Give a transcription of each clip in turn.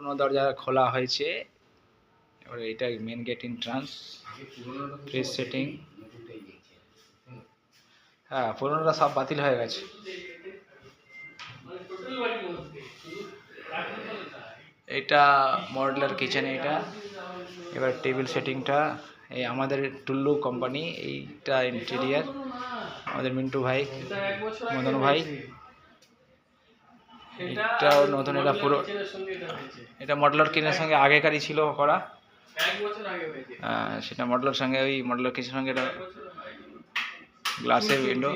কোনো দরজা খোলা হয়েছে। এবারে এটা main gate entrance, fresh setting. হ্যাঁ, পুরোনোটা সব বাতিল হয়ে গেছে। এটা মডুলার কিচেন। এটা এবার টেবিল সেটিংটা এই আমাদের টুল্লু কোম্পানি, এইটা ইন্টেরিয়ার আমাদের মিন্টু ভাই, মদন ভাই। এটাও নতুন, এটা পুরো এটা মডুলার কিচেনের সঙ্গে আগেকারই ছিল করা, সেটা মডুলার সঙ্গে ওই মডুলার কিচেনের সঙ্গে এটা গ্লাসের উইন্ডো।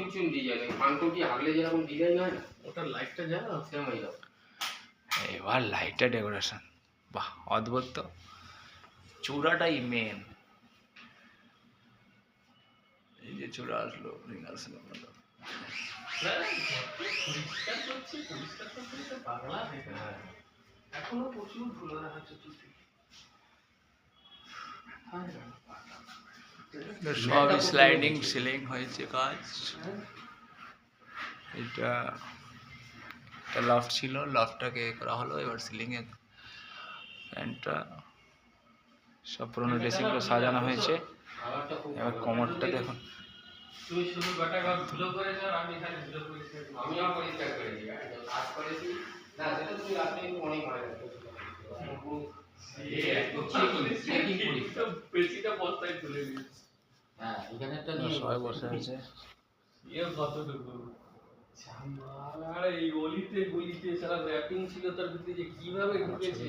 এবার লাইটের ডেকোরেশন, বাহ অদ্ভুত তো। চূড়াটাই মেন, এই যে চূড়া আসলো সব স্লাইডিং সিলিং হয়েছে কাজ। এটা লফট ছিল, লফটটাকে করা হলো, এবার সিলিং এ ফ্যানটা সব পুরোনো ড্রেসিংগুলো সাজানো হয়েছে। এবার কমোডটা দেখুন, সবাই বসে আছে। এই অলিতে গলিতে সারা র্যাপিং ছিল, তার ভিতরে যে কিভাবে ঢুকেছে।